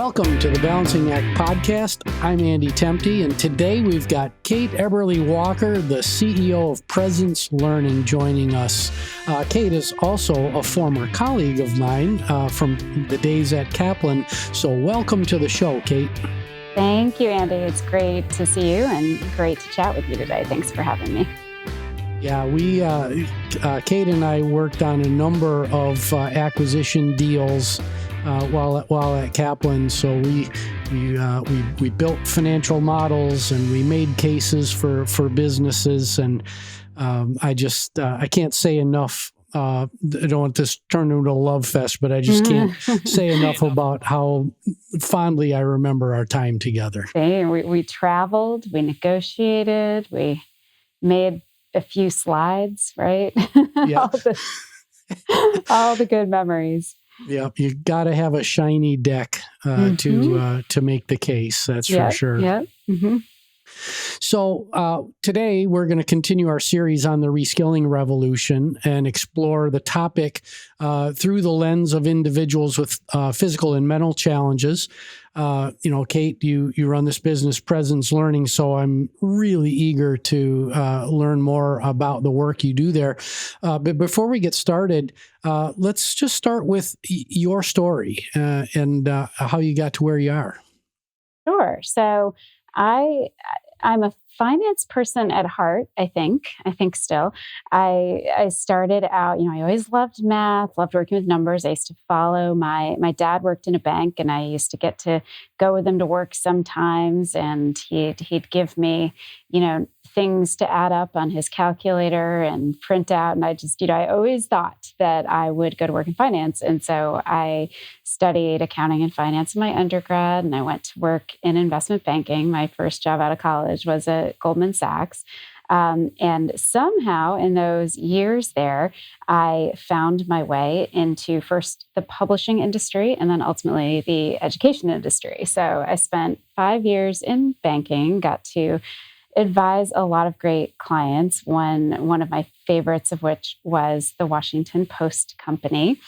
Welcome to the Balancing Act podcast. I'm Andy Tempe, and today we've got Kate Eberle Walker, the CEO of Presence Learning, joining us. Kate is also a former colleague of mine from the days at Kaplan. So welcome to the show, Kate. Thank you, Andy. It's great to see you and great to chat with you today. Thanks for having me. Yeah, Kate and I worked on a number of acquisition deals while at Kaplan. So we built financial models and we made cases for businesses. And I can't say enough. I don't want this to turn into a love fest, but I just can't say enough about how fondly I remember our time together. We traveled, we negotiated, we made a few slides, right? Yeah. all the good memories. Yeah, you got to have a shiny deck to make the case. That's for sure. Yeah. Mm-hmm. So today we're going to continue our series on the Reskilling Revolution and explore the topic through the lens of individuals with physical and mental challenges. Kate, you run this business, Presence Learning, so I'm really eager to learn more about the work you do there. But before we get started, let's just start with your story and how you got to where you are. Sure. So I'm a finance person at heart, I think still. I started out, I always loved math, loved working with numbers. I used to follow my dad worked in a bank, and I used to get to go with him to work sometimes, and he'd give me, things to add up on his calculator and print out. And I just, I always thought that I would go to work in finance. And so I studied accounting and finance in my undergrad, and I went to work in investment banking. My first job out of college was at Goldman Sachs. And somehow in those years there, I found my way into first the publishing industry and then ultimately the education industry. So I spent 5 years in banking, got to advise a lot of great clients, one of my favorites of which was the Washington Post Company,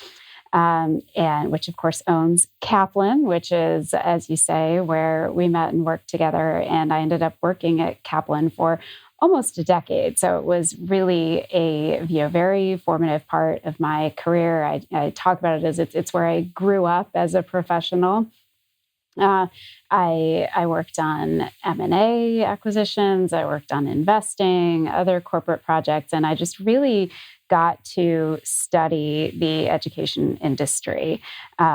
and which of course owns Kaplan, which is, as you say, where we met and worked together. And I ended up working at Kaplan for almost a decade. So it was really a very formative part of my career. I talk about it as it's where I grew up as a professional. I worked on M&A acquisitions. I worked on investing, other corporate projects, and I just really got to study the education industry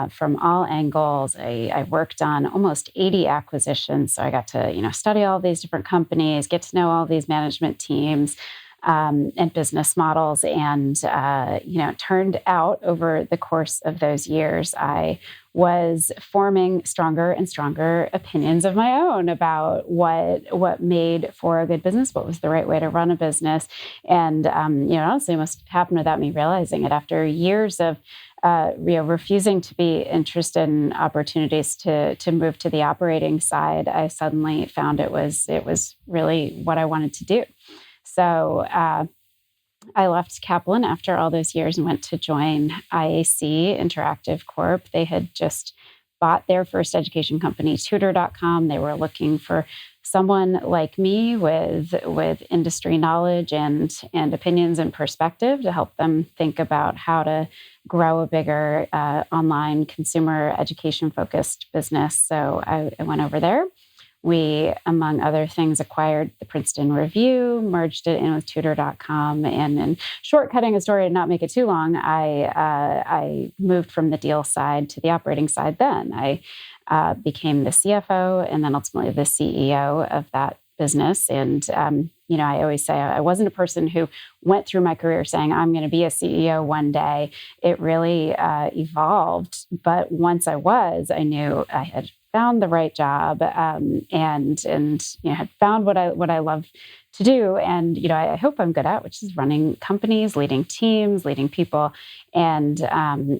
from all angles. I worked on almost 80 acquisitions, so I got to study all these different companies, get to know all these management teams and business models, and it turned out over the course of those years, I was forming stronger and stronger opinions of my own about what made for a good business, what was the right way to run a business. And, honestly, it must happen without me realizing it. After years of refusing to be interested in opportunities to move to the operating side, I suddenly found it was really what I wanted to do. So I left Kaplan after all those years and went to join IAC Interactive Corp. They had just bought their first education company, Tutor.com. They were looking for someone like me with industry knowledge and opinions and perspective to help them think about how to grow a bigger online consumer education-focused business. So I went over there. We, among other things, acquired the Princeton Review, merged it in with Tutor.com, and in shortcutting a story and not make it too long, I moved from the deal side to the operating side then. I became the CFO and then ultimately the CEO of that business. And, I always say I wasn't a person who went through my career saying, I'm going to be a CEO one day. It really evolved. But once I knew I had found the right job and had found what I love to do. And, I hope I'm good at, which is running companies, leading teams, leading people. And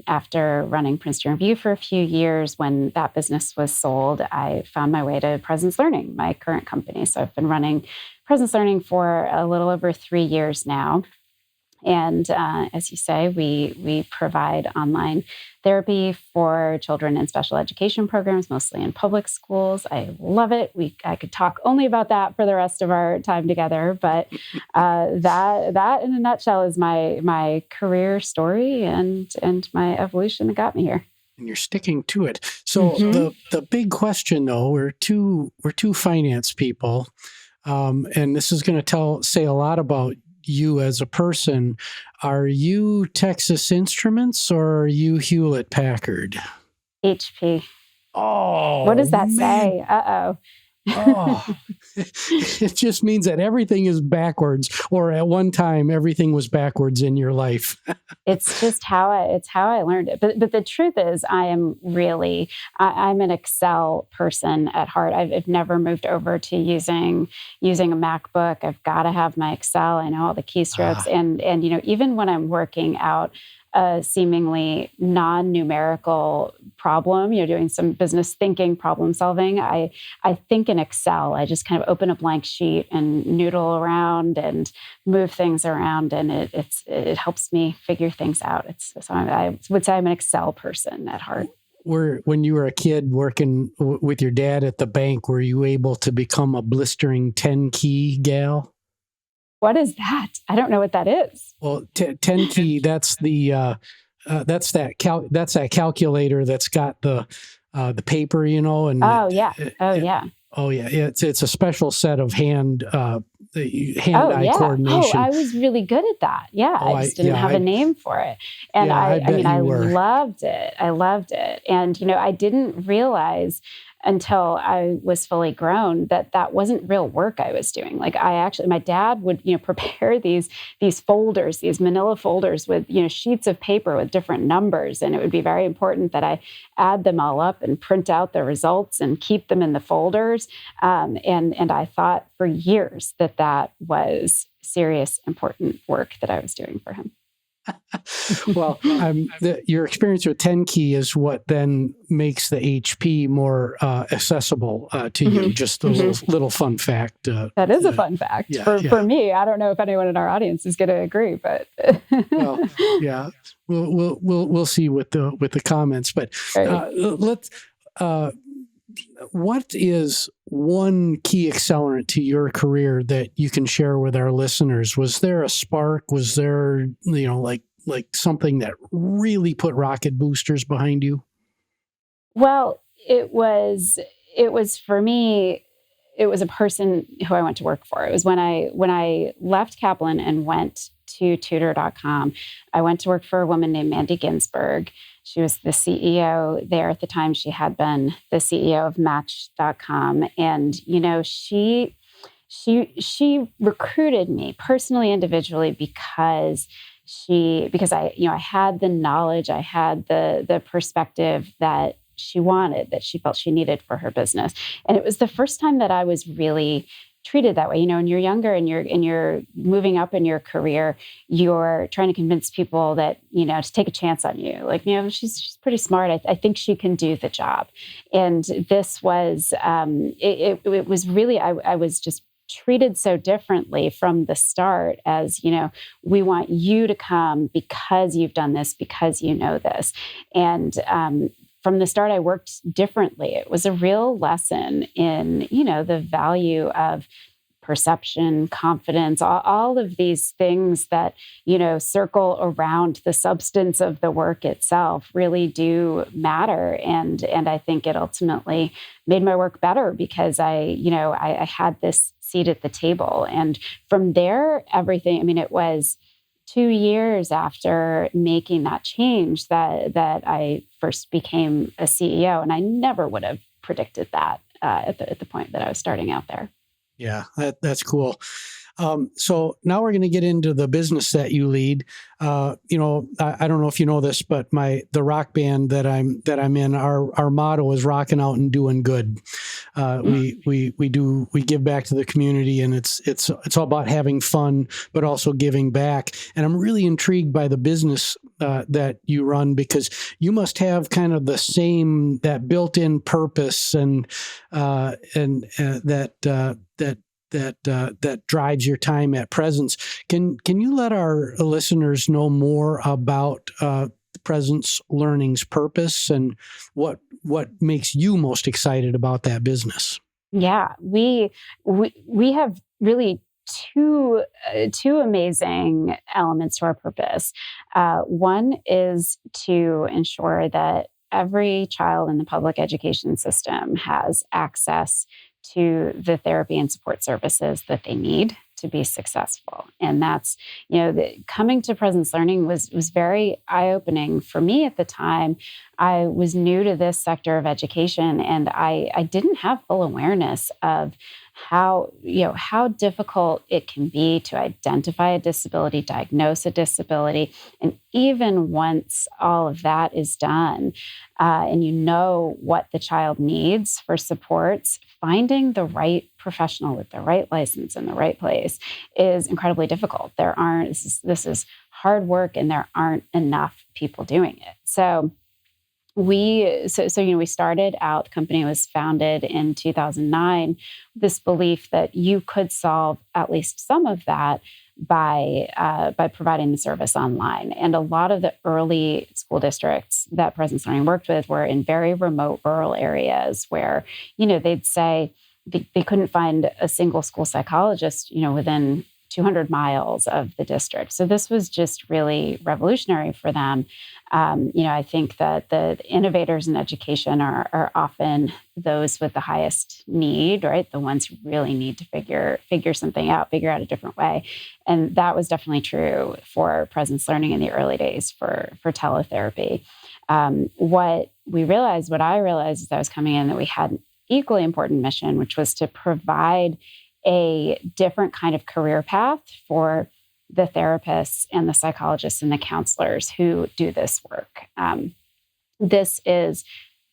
after running Princeton Review for a few years, when that business was sold, I found my way to Presence Learning, my current company. So I've been running Presence Learning for a little over 3 years now. And as you say, we provide online therapy for children in special education programs, mostly in public schools. I love it. I could talk only about that for the rest of our time together, but that in a nutshell is my career story and my evolution that got me here. And you're sticking to it. So the big question, though, we're two finance people, and this is going to say a lot about you as a person. Are you Texas Instruments or are you Hewlett Packard? HP. Oh, what does that say? Uh-oh. Oh, it just means that everything is backwards, or at one time everything was backwards in your life. It's just how I learned it. But the truth is, I'm an Excel person at heart. I've never moved over to using a MacBook. I've got to have my Excel. I know all the keystrokes, and even when I'm working out a seemingly non-numerical problem, doing some business thinking, problem solving, I think in Excel. I just kind of open a blank sheet and noodle around and move things around, and it helps me figure things out. So I would say I'm an Excel person at heart. When you were a kid working with your dad at the bank, were you able to become a blistering 10-key gal? What is that? I don't know what that is. Well, 10-key, that's that calculator that's got the paper, and yeah. It's a special set of hand-eye coordination. Oh, I was really good at that. Yeah, I just didn't have a name for it, and I loved it. I loved it, and I didn't realize until I was fully grown that wasn't real work I was doing. Like my dad would, prepare these folders, these manila folders with, sheets of paper with different numbers. And it would be very important that I add them all up and print out the results and keep them in the folders. And I thought for years that was serious, important work that I was doing for him. Well, your experience with 10-key is what then makes the HP more accessible to you. Just a little fun fact. That is a fun fact for me. I don't know if anyone in our audience is going to agree, but well, yeah, we'll see with the comments. But let's. What is one key accelerant to your career that you can share with our listeners? Was there a spark? Was there, like something that really put rocket boosters behind you? Well, it was for me, it was a person who I went to work for. It was when I left Kaplan and went to tutor.com. I went to work for a woman named Mandy Ginsberg. She was the CEO there at the time. She had been the CEO of Match.com. And, she recruited me personally, individually, because I had the knowledge, I had the perspective that she wanted, that she felt she needed for her business. And it was the first time that I was really treated that way. When you're younger and you're moving up in your career, you're trying to convince people that, to take a chance on you. Like, she's pretty smart. I think she can do the job. And this was, it was really, I was just treated so differently from the start as, we want you to come because you've done this, because you know this. And, from the start, I worked differently. It was a real lesson in, the value of perception, confidence, all of these things that, circle around the substance of the work itself really do matter. And I think it ultimately made my work better because I had this seat at the table. And from there, everything, it was 2 years after making that change that I first became a CEO. And I never would have predicted that at the point that I was starting out there. Yeah, that's cool. So now we're going to get into the business that you lead. I don't know if you know this, but the rock band that I'm in, our motto is rocking out and doing good. We give back to the community, and it's all about having fun, but also giving back. And I'm really intrigued by the business that you run, because you must have kind of the same, that built-in purpose and that that drives your time at Presence. Can you let our listeners know more about Presence Learning's purpose and what makes you most excited about that business? Yeah, we have really two amazing elements to our purpose. One is to ensure that every child in the public education system has access to the therapy and support services that they need to be successful. And that's, coming to Presence Learning was very eye-opening for me at the time. I was new to this sector of education, and I didn't have full awareness of how difficult it can be to identify a disability, diagnose a disability. And even once all of that is done, and you know what the child needs for supports, finding the right professional with the right license in the right place is incredibly difficult. This is hard work, and there aren't enough people doing it. So we started out, the company was founded in 2009, this belief that you could solve at least some of that by providing the service online. And a lot of the early school districts that Presence Learning worked with were in very remote rural areas where, they'd say they couldn't find a single school psychologist, within 200 miles of the district. So this was just really revolutionary for them. I think that the innovators in education are often those with the highest need, right? The ones who really need to figure something out, figure out a different way. And that was definitely true for Presence Learning in the early days for teletherapy. What I realized as I was coming in, that we had an equally important mission, which was to provide a different kind of career path for the therapists and the psychologists and the counselors who do this work. This is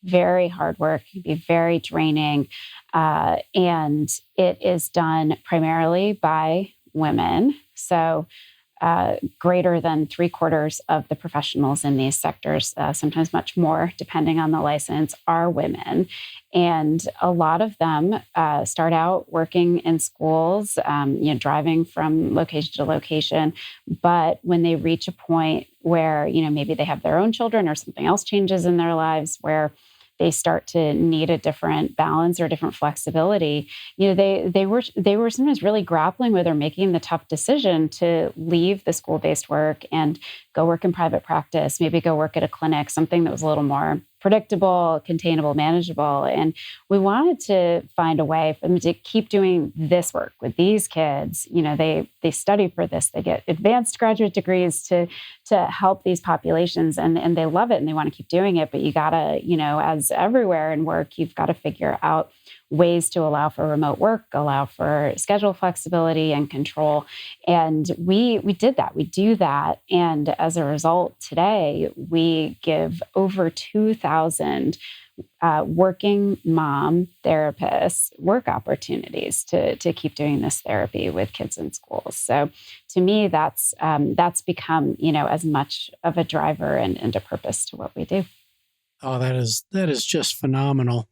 very hard work. It can be very draining, and it is done primarily by women. So greater than 3/4 of the professionals in these sectors, sometimes much more, depending on the license, are women. And a lot of them start out working in schools, driving from location to location. But when they reach a point where, maybe they have their own children or something else changes in their lives where they start to need a different balance or different flexibility, they were sometimes really grappling with or making the tough decision to leave the school-based work and go work in private practice, maybe go work at a clinic, something that was a little more predictable, containable, manageable. And we wanted to find a way for them to keep doing this work with these kids. They study for this, they get advanced graduate degrees to help these populations, and they love it and they want to keep doing it. But you gotta, as everywhere in work, you've got to figure out ways to allow for remote work, allow for schedule flexibility and control. And we did that. We do that. And as a result, today, we give over 2,000 working mom therapists work opportunities to keep doing this therapy with kids in schools. So to me, that's become, as much of a driver and a purpose to what we do. Oh, that is just phenomenal.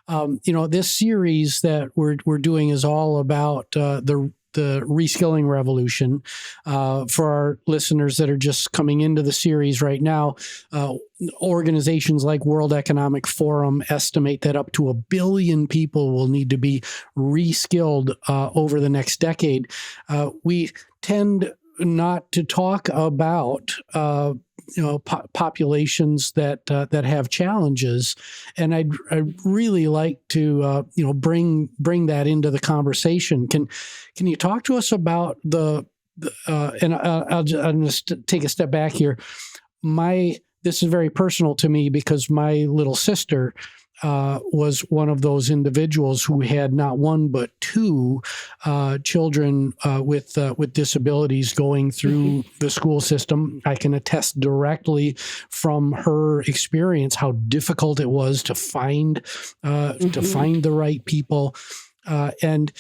This series that we're doing is all about the Reskilling Revolution. For our listeners that are just coming into the series right now, organizations like World Economic Forum estimate that up to 1 billion people will need to be reskilled over the next decade. We tend not to talk about populations that have challenges, and I'd really like to bring that into the conversation. Can you talk to us about and I'll just take a step back here. This is very personal to me because my little sister was one of those individuals who had not one but two children with disabilities going through the school system. I can attest directly from her experience how difficult it was to find the right people. And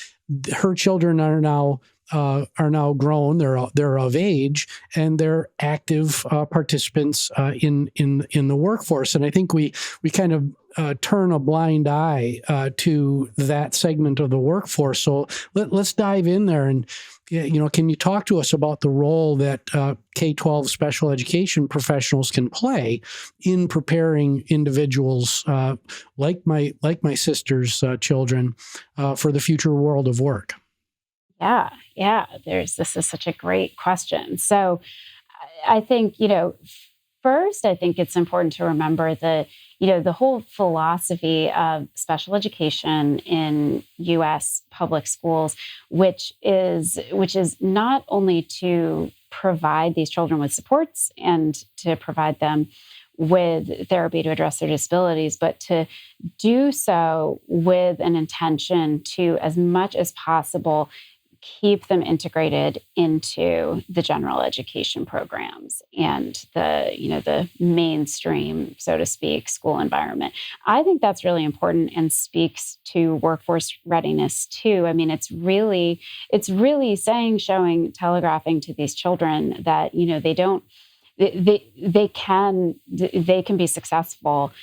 her children are now are now grown. They're of age, and they're active participants in the workforce. And I think we kind of turn a blind eye to that segment of the workforce. So let's dive in there. And can you talk to us about the role that K-12 special education professionals can play in preparing individuals like my sister's children for the future world of work? Yeah. This is such a great question. So I think, first, I think it's important to remember the whole philosophy of special education in U.S. public schools, which is not only to provide these children with supports and to provide them with therapy to address their disabilities, but to do so with an intention to, as much as possible, keep them integrated into the general education programs and the mainstream, so to speak, school environment. I think that's really important and speaks to workforce readiness too. I mean, it's really showing, telegraphing to these children that, they can be successful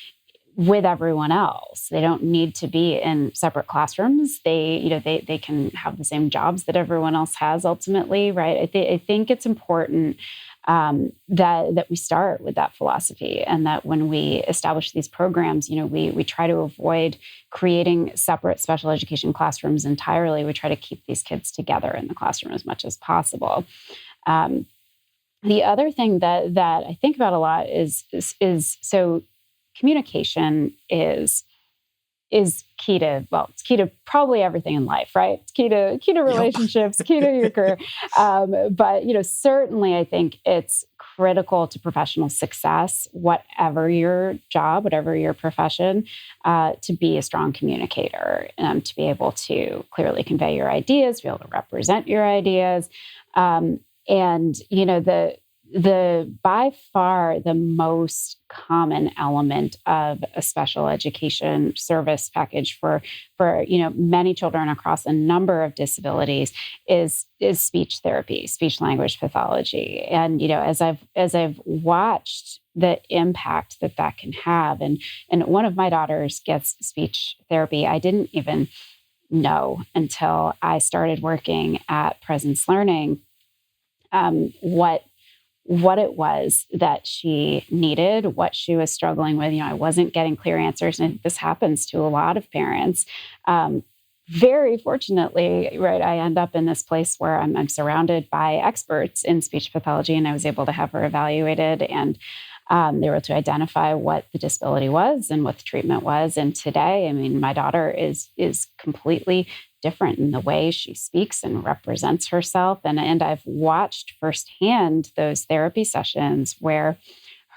with everyone else. They don't need to be in separate classrooms. They can have the same jobs that everyone else has ultimately, right? I think it's important that we start with that philosophy, and that when we establish these programs, we try to avoid creating separate special education classrooms entirely. We try to keep these kids together in the classroom as much as possible. The other thing that I think about a lot is so communication is key to, it's key to probably everything in life, right? It's key to relationships, yep. Key to your career. But certainly I think it's critical to professional success, whatever your job, whatever your profession, to be a strong communicator, to be able to clearly convey your ideas, to be able to represent your ideas. And the by far the most common element of a special education service package for many children across a number of disabilities is speech therapy, speech language pathology. And as I've watched the impact that can have, and one of my daughters gets speech therapy, I didn't even know until I started working at Presence Learning what it was that she needed, what she was struggling with. I wasn't getting clear answers. And this happens to a lot of parents. Very fortunately, right, I end up in this place where I'm surrounded by experts in speech pathology, and I was able to have her evaluated, and they were able to identify what the disability was and what the treatment was. And today, I mean, my daughter is completely different in the way she speaks and represents herself. And I've watched firsthand those therapy sessions where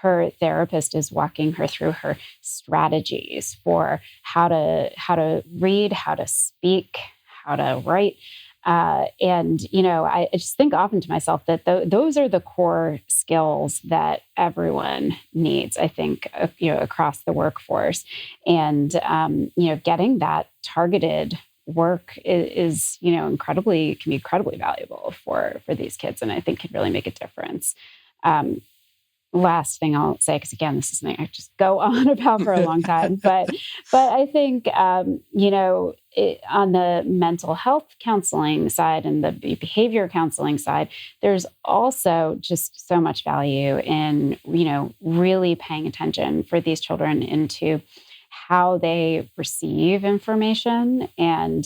her therapist is walking her through her strategies for how to read, how to speak, how to write. And I just think often to myself that those are the core skills that everyone needs, I think, across the workforce. And, getting that targeted work is can be incredibly valuable for these kids, and I think could really make a difference. Last thing I'll say, because again, this is something I just go on about for a long time, but I think on the mental health counseling side and the behavior counseling side, there's also just so much value in really paying attention for these children into how they receive information and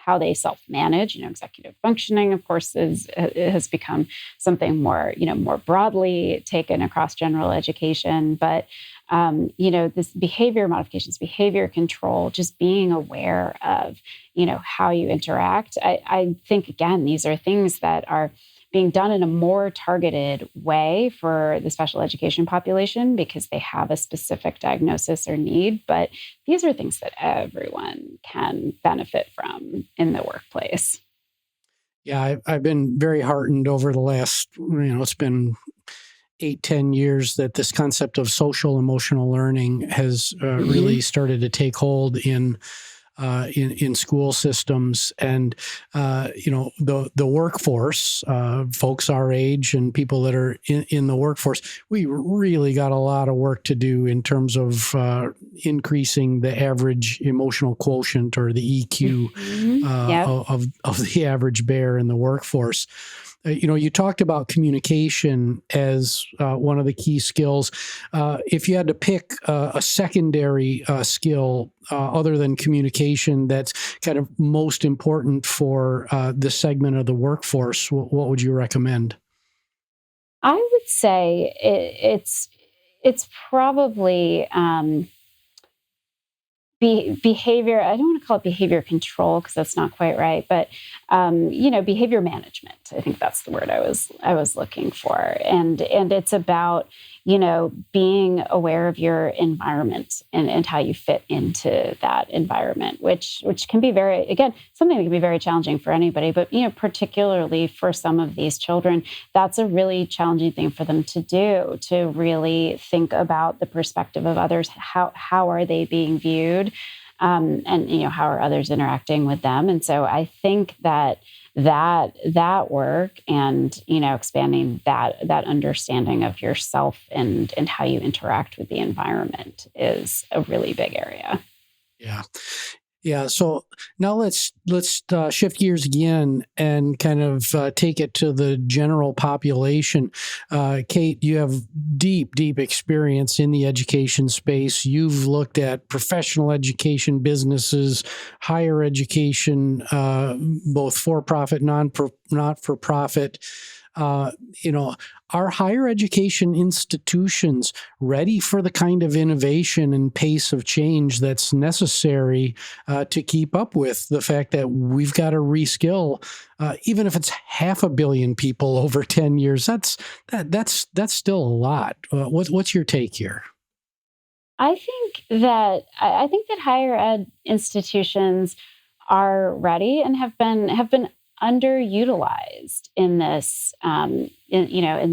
how they self-manage. Executive functioning, of course, has become something more, more broadly taken across general education. But, this behavior modifications, behavior control, just being aware of, how you interact. I think, again, these are things that are being done in a more targeted way for the special education population because they have a specific diagnosis or need. But these are things that everyone can benefit from in the workplace. Yeah, I've been very heartened over the last, it's been 8-10 years that this concept of social emotional learning has really started to take hold in in school systems. And, the workforce, folks our age and people that are in the workforce, we really got a lot of work to do in terms of increasing the average emotional quotient, or the EQ of the average bear in the workforce. You talked about communication as one of the key skills. If you had to pick a secondary skill other than communication that's kind of most important for this segment of the workforce, what would you recommend? I would say it's probably behavior. I don't want to call it behavior control because that's not quite right, but behavior management. I think that's the word I was looking for, and it's about being aware of your environment and how you fit into that environment, which can be something that can be very challenging for anybody, but particularly for some of these children, that's a really challenging thing for them to do, to really think about the perspective of others. How are they being viewed? And how are others interacting with them? And so I think that work and expanding that understanding of yourself and how you interact with the environment is a really big area. Yeah. So now let's shift gears again and kind of take it to the general population. Kate, you have deep experience in the education space. You've looked at professional education, businesses, higher education, both for-profit, not-for-profit. Are higher education institutions ready for the kind of innovation and pace of change that's necessary to keep up with the fact that we've got to reskill, even if it's 500 million people over 10 years? That's still a lot. What's your take here? I think that higher ed institutions are ready and have been underutilized in this, in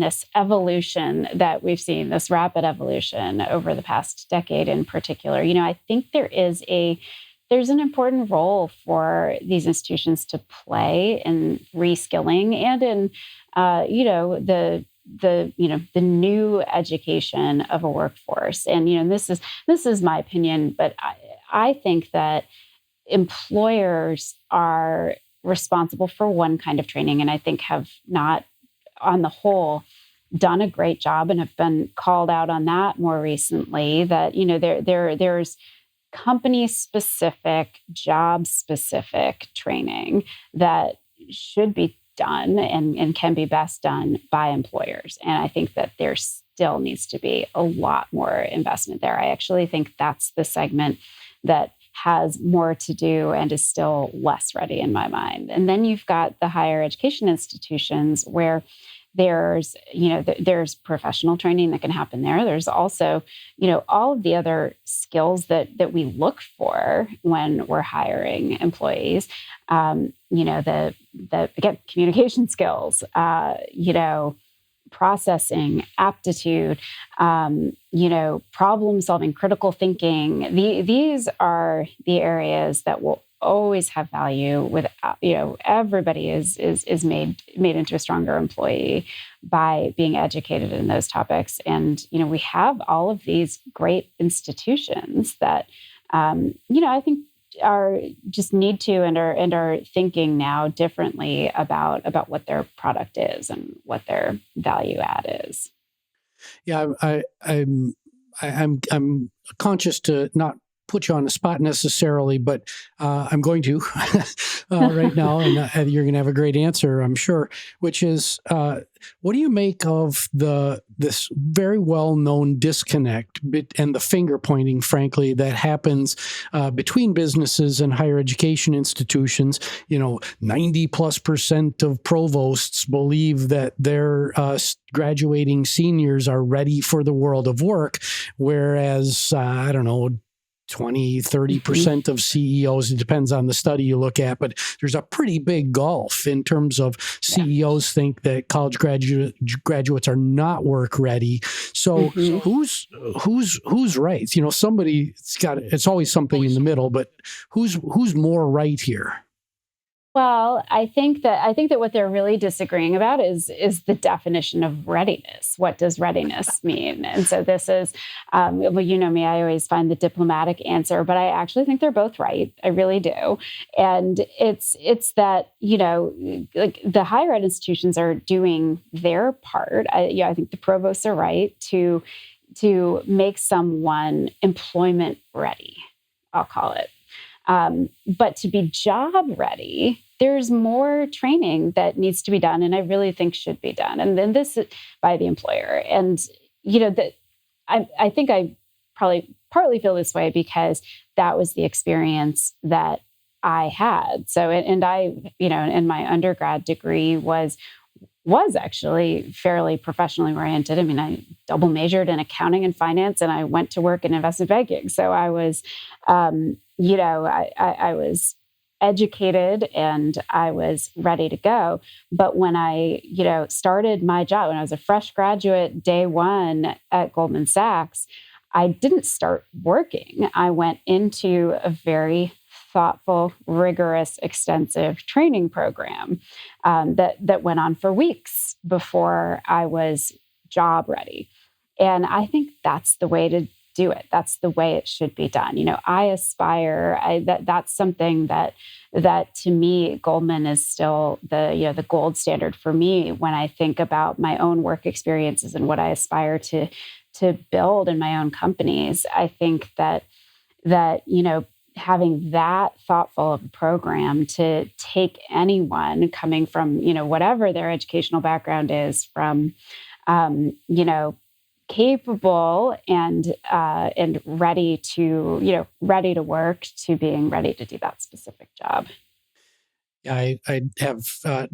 this evolution that we've seen, this rapid evolution over the past decade in particular. I think there's an important role for these institutions to play in reskilling and in, the new education of a workforce. And this is my opinion, but I think that employers are responsible for one kind of training, and I think have not, on the whole, done a great job and have been called out on that more recently. That there's company-specific, job-specific training that should be done and can be best done by employers, and I think that there still needs to be a lot more investment there. I actually think that's the segment that has more to do and is still less ready in my mind. And then you've got the higher education institutions where there's professional training that can happen there. There's also, all of the other skills that we look for when we're hiring employees. Again, communication skills, processing, aptitude, problem solving, critical thinking. These are the areas that will always have value. With everybody is made into a stronger employee by being educated in those topics. And we have all of these great institutions that I think are just need to and are thinking now differently about what their product is and what their value add is. Yeah, I'm conscious to not put you on the spot necessarily, but I'm going to right now, and you're going to have a great answer, I'm sure. Which is, what do you make of this very well-known disconnect and the finger pointing, frankly, that happens between businesses and higher education institutions? 90+% of provosts believe that their graduating seniors are ready for the world of work, whereas 20, 30% of CEOs. It depends on the study you look at, but there's a pretty big gulf in terms of CEOs think that college graduates are not work ready. So who's right? It's always something in the middle, but who's more right here? Well, I think that what they're really disagreeing about is the definition of readiness. What does readiness mean? And so this is, well, you know me, I always find the diplomatic answer, but I actually think they're both right. I really do. And it's that, like the higher ed institutions are doing their part. I think the provosts are right to make someone employment ready, I'll call it. But to be job ready, there's more training that needs to be done, and I really think should be done. And then this by the employer. And, that I think I probably partly feel this way because that was the experience that I had. So, and I, and my undergrad degree was actually fairly professionally oriented. I mean, I double majored in accounting and finance, and I went to work in investment banking. So I was, I was educated and I was ready to go. But when I, started my job, when I was a fresh graduate, day one at Goldman Sachs, I didn't start working. I went into a very thoughtful, rigorous, extensive training program that went on for weeks before I was job ready. And I think that's the way to do it. That's the way it should be done. I aspire. That's something that to me, Goldman is still the gold standard for me when I think about my own work experiences and what I aspire to build in my own companies. I think that having that thoughtful of a program to take anyone coming from whatever their educational background is from capable and ready to work to being ready to do that specific job. I have had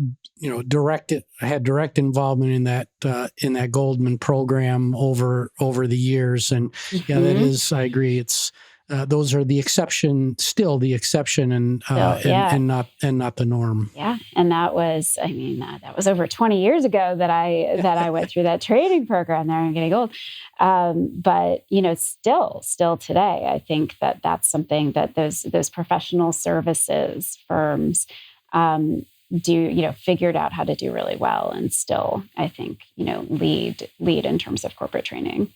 direct involvement in that Goldman program over the years, and that is, I agree. It's those are the exception, and not the norm. Yeah, and that was, that was over 20 years ago that I went through that training program there. I'm getting old, but still today, I think that's something that those professional services firms figured out how to do really well, and still, I think lead in terms of corporate training.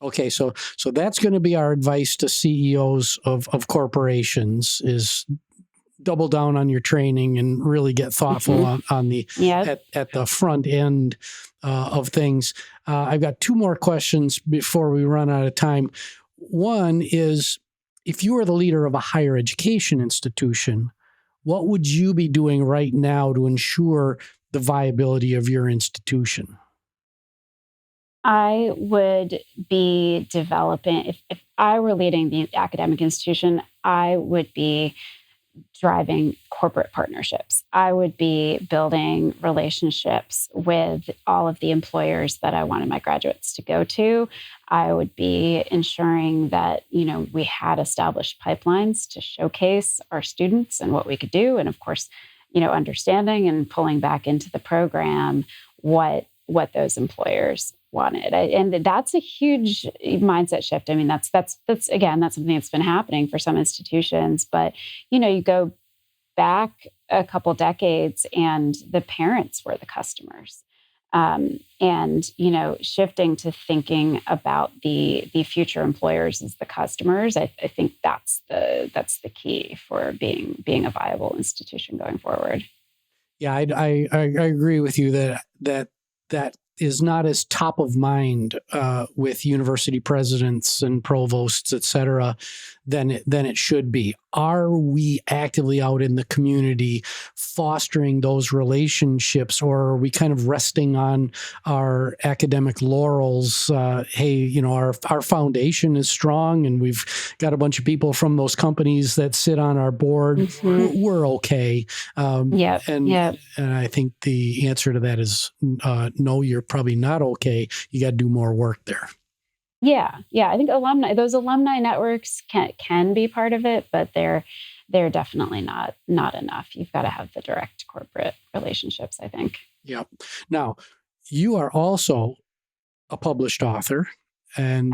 Okay, so that's going to be our advice to CEOs of corporations: is double down on your training and really get thoughtful on the at the front end of things. I've got two more questions before we run out of time. One is, if you were the leader of a higher education institution, what would you be doing right now to ensure the viability of your institution? I would be developing, if I were leading the academic institution, I would be driving corporate partnerships. I would be building relationships with all of the employers that I wanted my graduates to go to. I would be ensuring that, we had established pipelines to showcase our students and what we could do. And of course, understanding and pulling back into the program what those employers wanted. And that's a huge mindset shift. That's again, that's something that's been happening for some institutions, but you go back a couple decades and the parents were the customers. And shifting to thinking about the future employers as the customers, I think that's the key for being a viable institution going forward. Yeah, I agree with you that is not as top of mind with university presidents and provosts, et cetera, than it should be. Are we actively out in the community fostering those relationships, or are we kind of resting on our academic laurels? Hey, our foundation is strong, and we've got a bunch of people from those companies that sit on our board. Mm-hmm. We're okay. And I think the answer to that is no. You're probably not okay. You got to do more work there. Yeah. I think those alumni networks can be part of it, but they're definitely not enough. You've got to have the direct corporate relationships, I think. Yep. Now, you are also a published author, and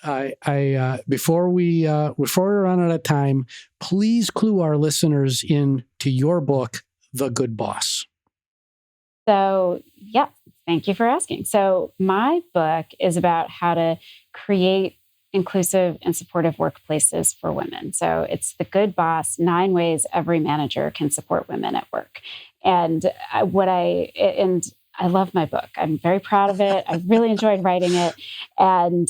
Yes. before we run out of time, please clue our listeners in to your book, The Good Boss. So, yeah, thank you for asking. So, my book is about how to create inclusive and supportive workplaces for women. So, it's The Good Boss: 9 Ways Every Manager Can Support Women at Work. And I love my book. I'm very proud of it. I really enjoyed writing it. And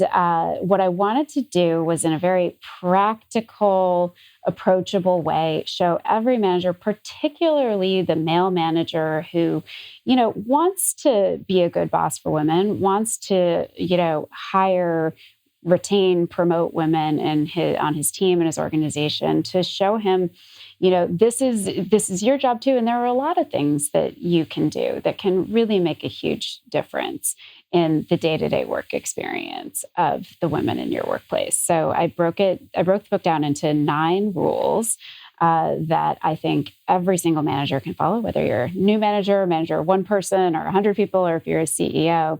what I wanted to do was, in a very practical, approachable way, show every manager, particularly the male manager who, wants to be a good boss for women, wants to, hire, retain, promote women on his team and his organization, to show him, this is your job too. And there are a lot of things that you can do that can really make a huge difference in the day-to-day work experience of the women in your workplace. So I broke the book down into 9 rules that I think every single manager can follow, whether you're a new manager of one person or 100 people, or if you're a CEO.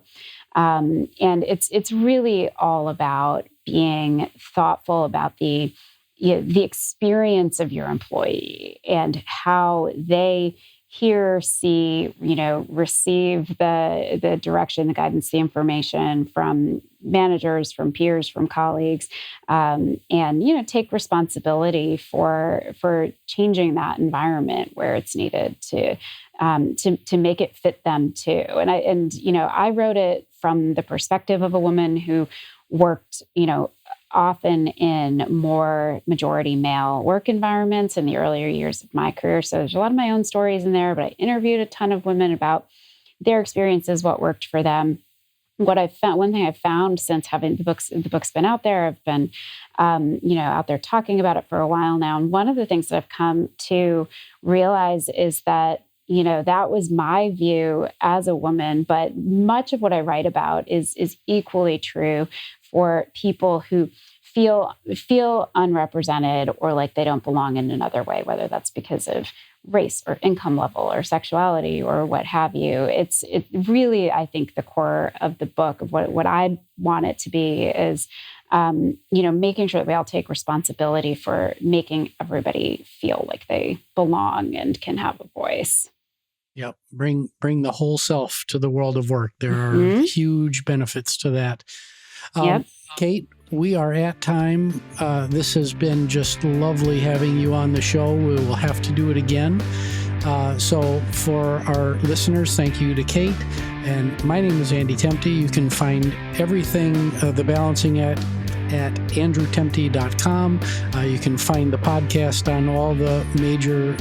And it's really all about being thoughtful about the experience of your employee and how they hear, see, receive the direction, the guidance, the information from managers, from peers, from colleagues, and take responsibility for changing that environment where it's needed to make it fit them too. And I wrote it from the perspective of a woman who worked, often in more majority male work environments in the earlier years of my career. So there's a lot of my own stories in there, but I interviewed a ton of women about their experiences, what worked for them. One thing I've found since having the book's been out there, I've been, out there talking about it for a while now. And one of the things that I've come to realize is that, that was my view as a woman, but much of what I write about is equally true for people who feel unrepresented or like they don't belong in another way, whether that's because of race or income level or sexuality or what have you. It really, I think, the core of the book of what I want it to be is, making sure that we all take responsibility for making everybody feel like they belong and can have a voice. Yep. Bring the whole self to the world of work. There are huge benefits to that. Yep. Kate, we are at time. This has been just lovely having you on the show. We will have to do it again. So for our listeners, thank you to Kate. And my name is Andy Temte. You can find everything, The Balancing Act, at andrewtemte.com. You can find the podcast on all the major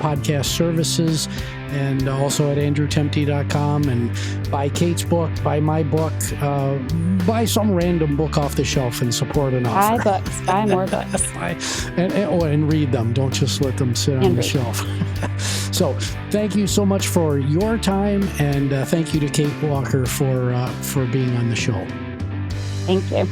podcast services, and also at andrewtemte.com. And buy Kate's book, buy my book, buy some random book off the shelf and support an author. Buy books, buy more books. and read them. Don't just let them sit on the shelf. So thank you so much for your time, and thank you to Kate Walker for being on the show. Thank you.